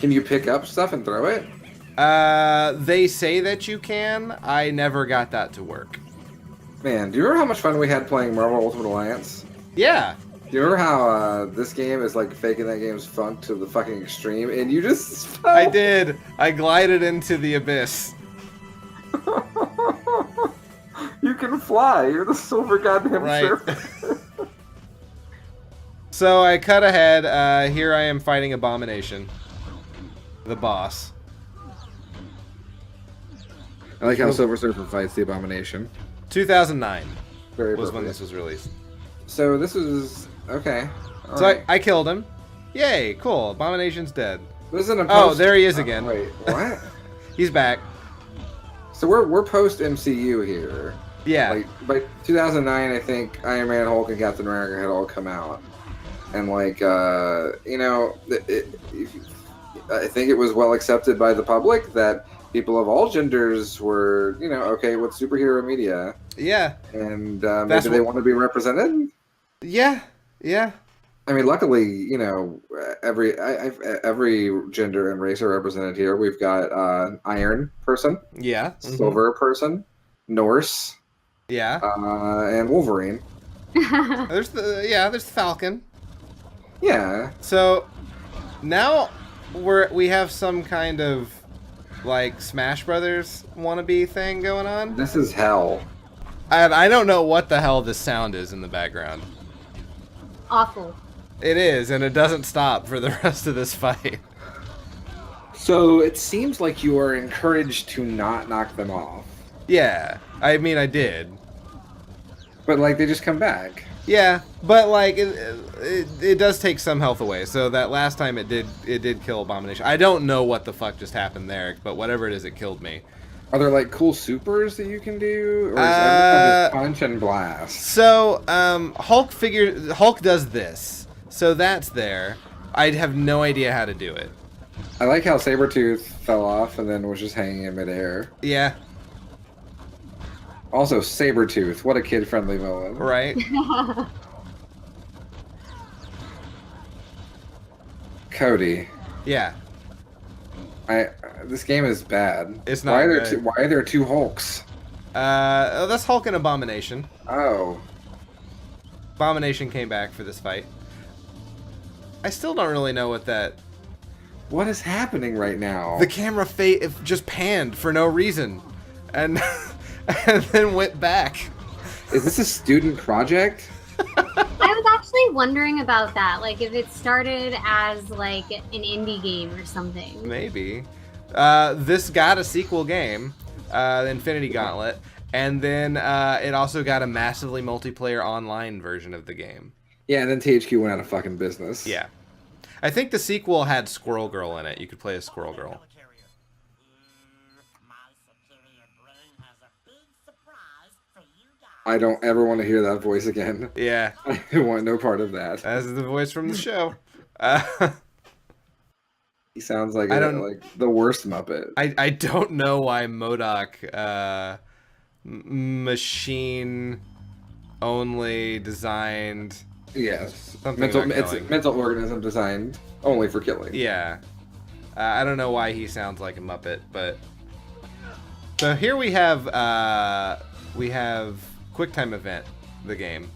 Can you pick up stuff and throw it? They say that you can. I never got that to work. Man, do you remember how much fun we had playing Marvel Ultimate Alliance? Yeah. Do you remember how this game is like faking that game's funk to the fucking extreme, and you just fell? I did. I glided into the abyss. You can fly. You're the silver goddamn Right. surfer. So I cut ahead. Here I am fighting Abomination, the boss. I like how Silver Surfer fights the Abomination. 2009 Very was when appropriate. this was released. So this is okay. All So right. I killed him. Yay, cool. Abomination's dead. This isn't a Oh, post- there he is again. Wait, what? He's back. So we're post MCU here. Yeah. Like by 2009, I think Iron Man, Hulk, and Captain America had all come out, and like you know, I think it was well accepted by the public that people of all genders were, you know, okay with superhero media, Yeah. and That's maybe they what- want to be represented. Yeah. Yeah. I mean, luckily, you know, every gender and race are represented here. We've got Iron person, Yeah. Mhm. Silver person, Norse, Yeah. and Wolverine. There's the Falcon. Yeah. So now we have some kind of like Smash Brothers wannabe thing going on. This is hell. I don't know what the hell this sound is in the background. Awful. It is, and it doesn't stop for the rest of this fight. So it seems like you are encouraged to not knock them off. Yeah, I mean I did. But like they just come back. Yeah, but like it does take some health away. So that last time it did kill Abomination. I don't know what the fuck just happened there, but whatever it is, it killed me. Are there like cool supers that you can do? Or is everyone just punch and blast? So Hulk does this. So that's there. I have no idea how to do it. I like how Sabretooth fell off and then was just hanging in midair. Yeah. Also, Sabretooth, what a kid-friendly villain. Right. Cody. Yeah. This game is bad. It's not why are there good. two, why are there two Hulks? That's Hulk and Abomination. Oh. Abomination came back for this fight. I still don't really know what that... What is happening right now? The camera just panned for no reason. And, and then went back. Is this a student project? I was actually wondering about that, like if it started as like an indie game or something. Maybe. This got a sequel game, the Infinity Gauntlet, and then it also got a massively multiplayer online version of the game. Yeah, and then THQ went out of fucking business. Yeah. I think the sequel had Squirrel Girl in it. You could play as Squirrel Girl. I don't ever want to hear that voice again. Yeah. I want no part of that. That's the voice from the show. He sounds like like the worst Muppet. I don't know why MODOK machine only designed. Yes. It's a mental organism designed only for killing. Yeah. I don't know why he sounds like a Muppet, but so here we have QuickTime Event, the game.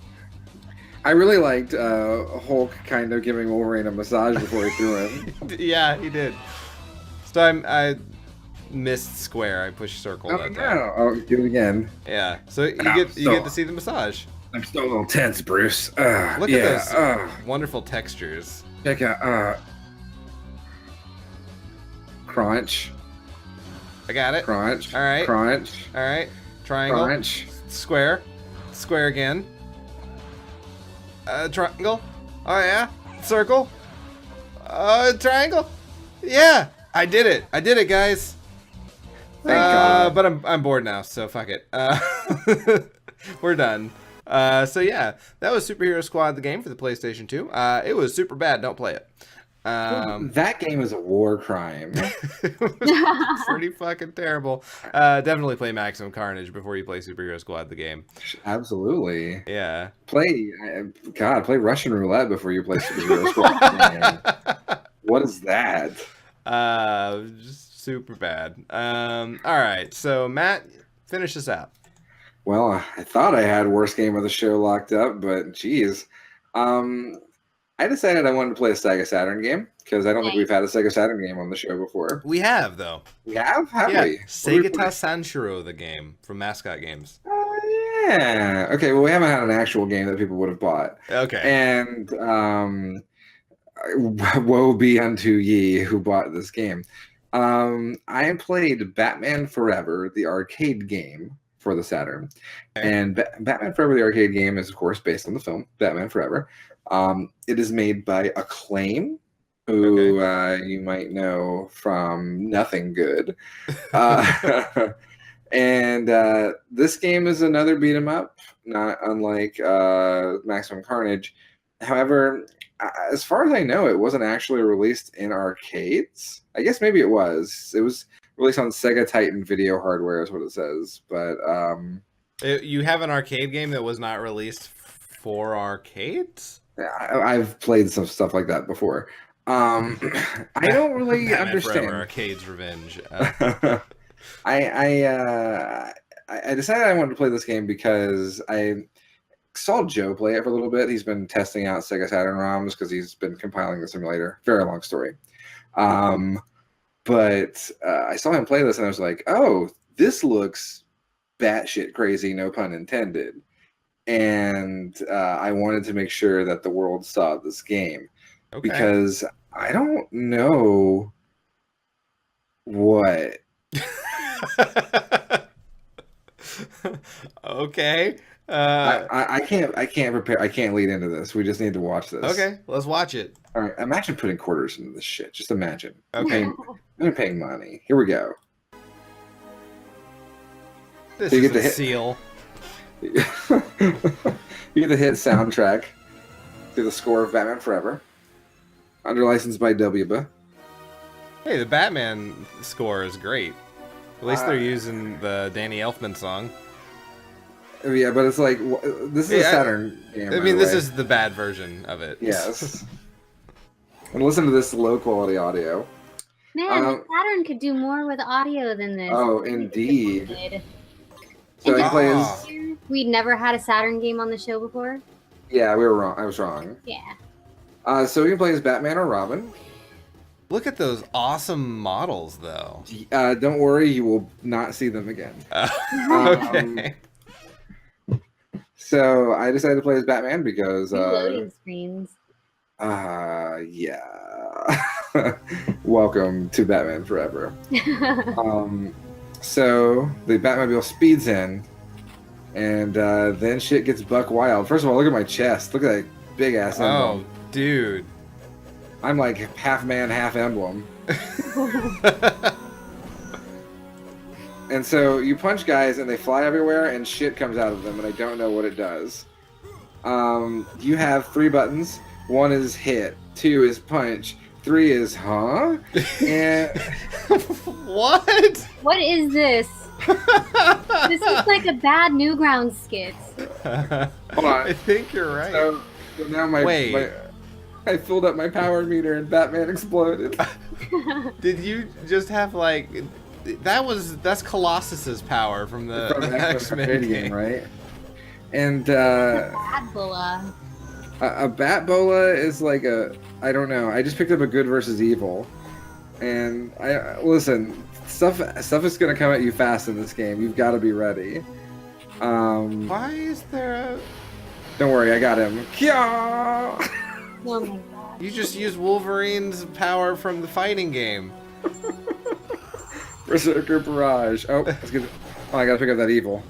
I really liked Hulk kind of giving Wolverine a massage before he threw him. Yeah, he did. So I missed square. I pushed circle that time. Oh, do it again. Yeah. So you get to see the massage. I'm still a little tense, Bruce. Look at those wonderful textures. Check out crunch. I got it. Crunch. All right. Crunch. All right. Triangle. Crunch. Square. Square again. Triangle. Oh yeah. Circle. Triangle. Yeah. I did it. I did it, guys. Thank God. But I'm bored now, so fuck it. We're done. So yeah, that was Superhero Squad, the game for the PlayStation 2. It was super bad. Don't play it. That game is a war crime. It was pretty fucking terrible. Definitely play Maximum Carnage before you play Superhero Squad, the game. Absolutely. Yeah. Play Russian roulette before you play Superhero Squad. What is that? Just super bad. All right, so Matt, finish this out. Well, I thought I had worst game of the show locked up, but geez. I decided I wanted to play a Sega Saturn game because I don't think we've had a Sega Saturn game on the show before. We have, though. We have? Have yeah. we? Segata Sanshiro, the game from Mascot Games. Oh, yeah. Okay, well, we haven't had an actual game that people would have bought. Okay. And woe be unto ye who bought this game. I played Batman Forever, the arcade game for the Saturn. Okay. And Batman Forever, the arcade game, is, of course, based on the film Batman Forever. It is made by Acclaim, who you might know from Nothing Good. And this game is another beat 'em up, not unlike Maximum Carnage. However, as far as I know, it wasn't actually released in arcades. I guess maybe it was. It was released on Sega Titan Video Hardware, is what it says. But you have an arcade game that was not released for arcades? I've played some stuff like that before. I don't really understand. Forever, Arcade's Revenge. I decided I wanted to play this game because I saw Joe play it for a little bit. He's been testing out Sega Saturn ROMs because he's been compiling the simulator. Very long story. But I saw him play this and I was like, oh, this looks batshit crazy, no pun intended. And I wanted to make sure that the world saw this game. Okay. Because I don't know what. Okay. I can't prepare. I can't lead into this. We just need to watch this. Okay, let's watch it. All right. Imagine putting quarters into this shit. Just imagine. Okay. I'm paying money. Here we go. This So you is get a to seal. You get the hit soundtrack. through the score of Batman Forever, under license by WB. Hey, the Batman score is great. At least they're using the Danny Elfman song. Yeah, but it's like this is a Saturn game. I mean, this is the bad version of it. Yes. And listen to this low quality audio. Man, the Saturn could do more with audio than this. Oh, indeed. So he plays. We'd never had a Saturn game on the show before. Yeah, we were wrong. I was wrong. Yeah. So we can play as Batman or Robin. Look at those awesome models, though. Don't worry, you will not see them again. Okay. So I decided to play as Batman because loading screens. Yeah. Welcome to Batman Forever. So the Batmobile speeds in, and then shit gets buck wild. First of all, look at my chest. Look at that big ass emblem. Oh, dude. I'm like half man, half emblem. And so you punch guys and they fly everywhere and shit comes out of them and I don't know what it does. You have 3 buttons. 1 is hit, 2 is punch, 3 is huh? And what? What is this? This is like a bad Newgrounds skit. Hold on. I think you're right. So now I filled up my power meter and Batman exploded. Did you just have like that's Colossus's power from the X-Men game, right? And Batbola. A Batbola is like I don't know. I just picked up a good versus evil, and listen. Stuff is gonna come at you fast in this game. You've got to be ready. Why is there a? Don't worry, I got him. Kya! Oh my god. You just used Wolverine's power from the fighting game. Berserker Barrage. Oh, let's get. Oh, I gotta pick up that evil.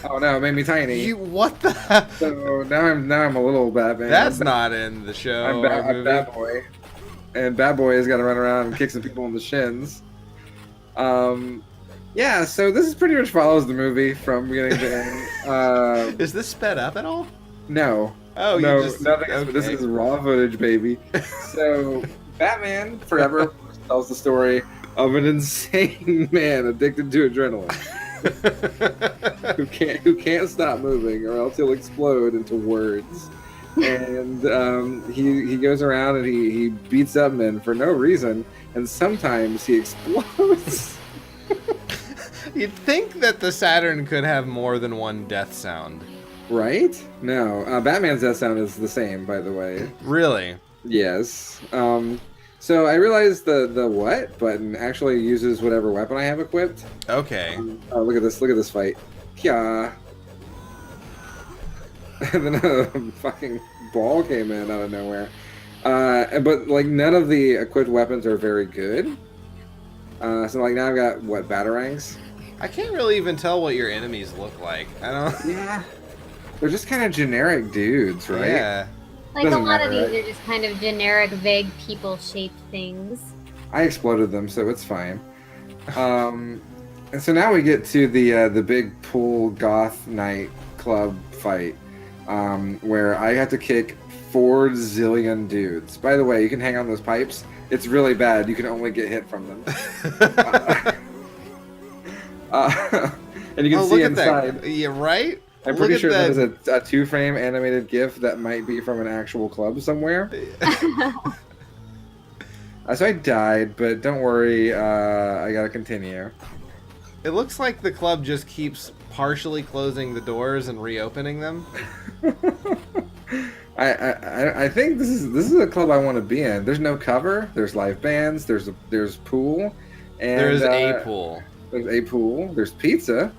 Oh no, it made me tiny. What the? So now I'm a little Batman. That's not in the show. I'm Bad Boy, and Bad Boy has got to run around and kick some people in the shins. Yeah. So this is pretty much follows the movie from beginning to end. Is this sped up at all? No. Oh, no, you just, nothing. okay. This is raw footage, baby. So Batman Forever tells the story of an insane man addicted to adrenaline. who can't stop moving or else he'll explode into words. And he goes around and he beats up men for no reason, and sometimes he explodes. You'd think that the Saturn could have more than one death sound. Right? No. Batman's death sound is the same, by the way. Really? Yes. So I realized the what button actually uses whatever weapon I have equipped. Okay. Oh, look at this fight. Yeah. And then a fucking ball came in out of nowhere. But like none of the equipped weapons are very good. So like now I've got what, batarangs? I can't really even tell what your enemies look like. I don't. Yeah. They're just kind of generic dudes, right? Yeah. Like Doesn't a lot matter, of these right? are just kind of generic, vague people-shaped things. I exploded them, so it's fine. And so now we get to the big pool goth night club fight, where I have to kick 4 zillion dudes. By the way, you can hang on those pipes. It's really bad. You can only get hit from them. And you can see inside. Yeah, right? I'm pretty sure that is a 2-frame animated GIF that might be from an actual club somewhere. So I died, but don't worry, I gotta continue. It looks like the club just keeps partially closing the doors and reopening them. I think this is a club I want to be in. There's no cover. There's live bands. There's pool. And There's a pool. There's a pool. There's pizza.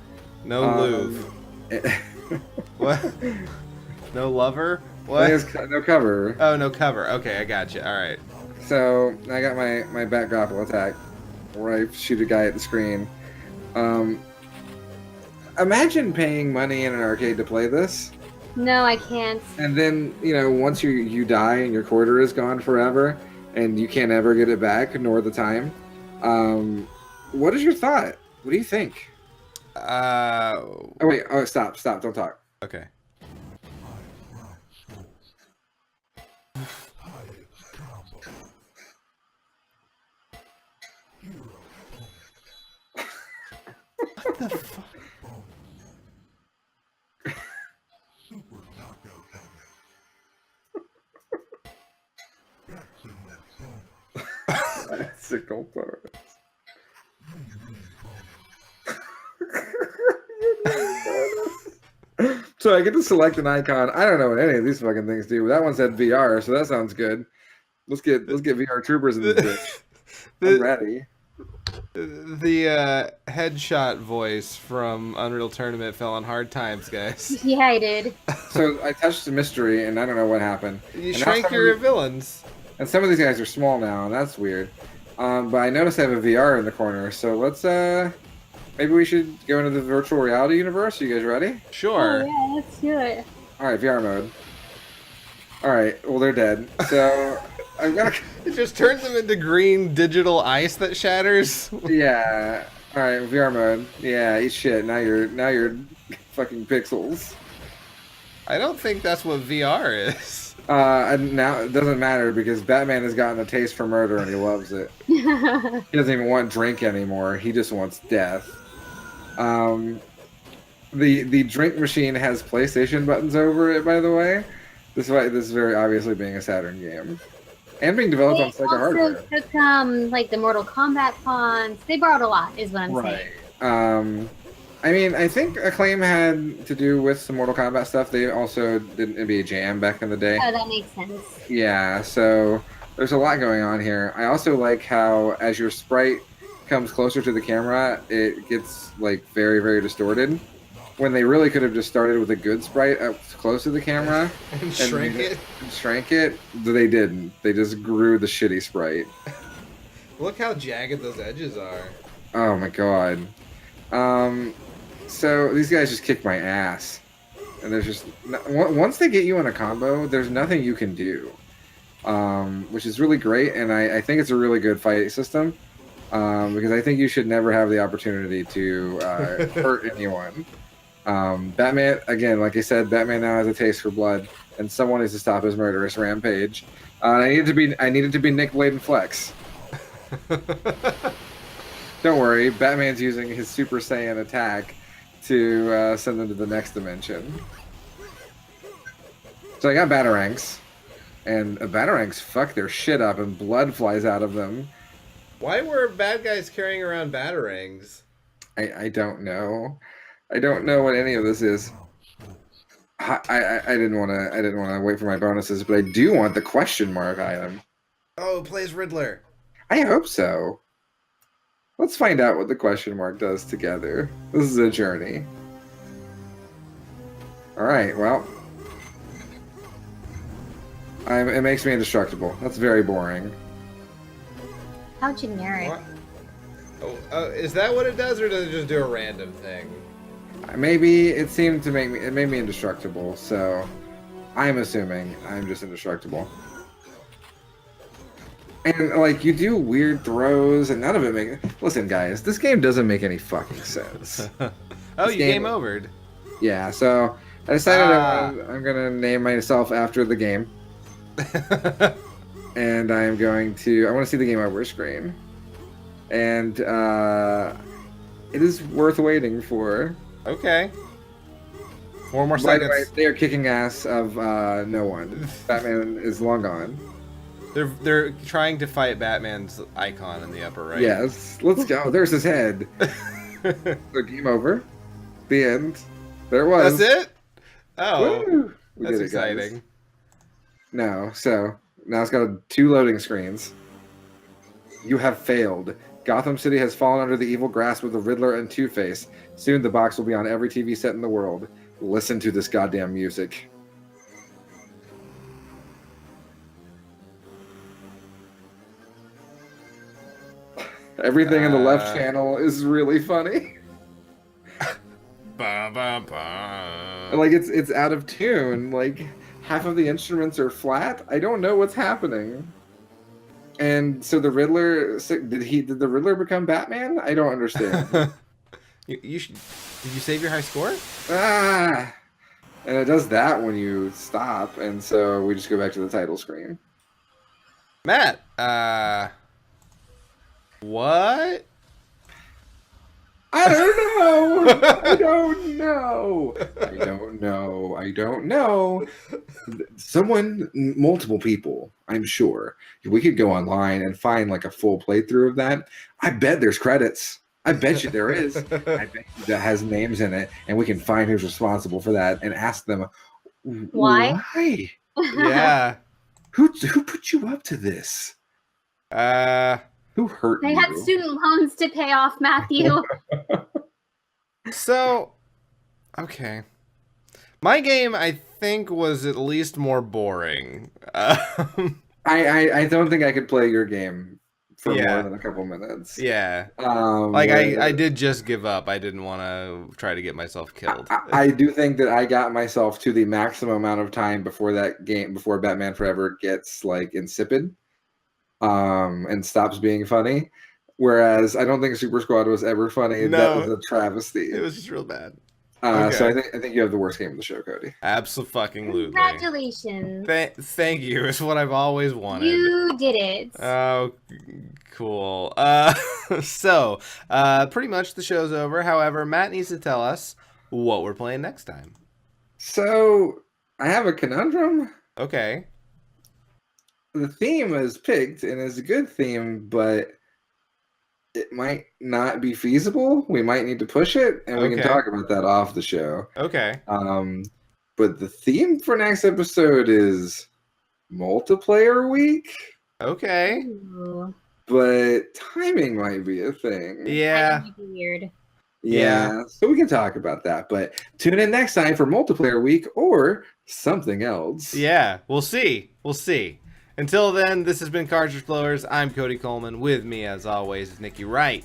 No lube. What? No lover? What? There's no cover. Oh, no cover. Okay, I got you. All right. So I got my back grapple attack, where I shoot a guy at the screen. Imagine paying money in an arcade to play this. No, I can't. And then, once you die and your quarter is gone forever, and you can't ever get it back, nor the time. What is your thought? What do you think? Oh wait! Oh, stop! Don't talk. Okay. What the fuck? Bicycle bonus. So I get to select an icon. I don't know what any of these fucking things do, but that one said VR, so that sounds good. Let's get VR troopers in this bitch. I'm ready. The headshot voice from Unreal Tournament fell on hard times, guys. Yeah, I did. So I touched the mystery, and I don't know what happened. You And shrank now your villains. And some of these guys are small now, and that's weird. But I noticed I have a VR in the corner, so let's maybe we should go into the virtual reality universe. Are you guys ready? Sure. Oh, yeah, let's do it. All right, VR mode. All right, well they're dead. So I've got to. It just turns them into green digital ice that shatters. Yeah. All right, VR mode. Yeah, eat shit. Now you're fucking pixels. I don't think that's what VR is. And now it doesn't matter because Batman has gotten a taste for murder and he loves it. He doesn't even want drink anymore. He just wants death. The drink machine has PlayStation buttons over it, by the way. This is very obviously being a Saturn game. And being developed on Sega hardware. They also took like the Mortal Kombat fonts. They borrowed a lot, is what I'm saying. I mean, I think Acclaim had to do with some Mortal Kombat stuff. They also did NBA Jam back in the day. Oh, that makes sense. Yeah, so there's a lot going on here. I also like how as your sprite comes closer to the camera, it gets like very, very distorted. When they really could have just started with a good sprite up close to the camera And shrank it. Shrank it. They didn't. They just grew the shitty sprite. Look how jagged those edges are. Oh my god. So these guys just kick my ass, and there's just once they get you in a combo, there's nothing you can do, which is really great, and I think it's a really good fight system, because I think you should never have the opportunity to hurt anyone. Batman, again, like I said, Batman now has a taste for blood, and someone needs to stop his murderous rampage. I needed to be Nick Blade and Flex. Don't worry, Batman's using his Super Saiyan attack to send them to the next dimension. So I got Batarangs, and Batarangs fuck their shit up, and blood flies out of them. Why were bad guys carrying around batarangs? I don't know. I don't know what any of this is. I didn't want to wait for my bonuses, but I do want the question mark item. Oh, it plays Riddler. I hope so. Let's find out what the question mark does together. This is a journey. Alright, well. It makes me indestructible. That's very boring. How generic. What? Oh, is that what it does, or does it just do a random thing? Maybe it seemed to it made me indestructible, so I'm assuming I'm just indestructible. And, like, you do weird throws, and none of it makes... Listen, guys, this game doesn't make any fucking sense. Oh, you game overed. Yeah, so I decided I'm going to name myself after the game. And I want to see the game over screen. And it is worth waiting for. Okay. 4 more By seconds. the way, they are kicking ass of no one. Batman is long gone. They're trying to fight Batman's icon in the upper right. Yes, let's go. There's his head. So game over. The end. There it was. That's it? Oh, Woo! We that's did it, guys. exciting. No, so now it's got 2 loading screens. You have failed. Gotham City has fallen under the evil grasp of the Riddler and Two-Face. Soon the box will be on every TV set in the world. Listen to this goddamn music. Everything in the left channel is really funny. Ba, ba, ba. Like it's out of tune. Like half of the instruments are flat. I don't know what's happening. And so the Riddler did the Riddler become Batman? I don't understand. Did you save your high score? Ah, and it does that when you stop, and so we just go back to the title screen. Matt, what? I don't know. I don't know. I don't know. I don't know. Multiple people, I'm sure. We could go online and find like a full playthrough of that. I bet there's credits. I bet you there is. I bet you that has names in it, and we can find who's responsible for that and ask them Why? Yeah. Who put you up to this? Who hurt They you? had student loans to pay off, Matthew. So, okay. My game, I think, was at least more boring. I don't think I could play your game for Yeah. more than a couple minutes. Yeah. Like I did just give up. I didn't want to try to get myself killed. I do think that I got myself to the maximum amount of time before Batman Forever gets like insipid, and stops being funny. Whereas I don't think Super Squad was ever funny. No. That was a travesty. It was just real bad. So Okay. I think you have the worst game of the show, Cody. Absolutely. Congratulations. Thank you. It's what I've always wanted. You did it. Oh, cool. So, pretty much the show's over. However, Matt needs to tell us what we're playing next time. So I have a conundrum. Okay. The theme is picked and is a good theme, but it might not be feasible. We might need to push it, and we can Okay. talk about that off the show. Okay. But the theme for next episode is multiplayer week, Okay. Ooh, but timing might be a thing. Yeah. that might be weird. Yeah, so we can talk about that. But tune in next time for multiplayer week or something else. Yeah. We'll see. We'll see. Until then, this has been Cartridge Blowers. I'm Cody Coleman. With me, as always, is Nikki Wright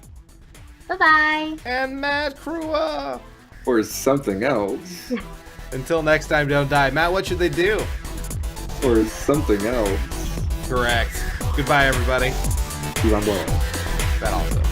Bye-bye. and Matt Crua. Or something else. Until next time, don't die. Matt, what should they do? Or something else. Correct. Goodbye, everybody. Keep on blowing. That also.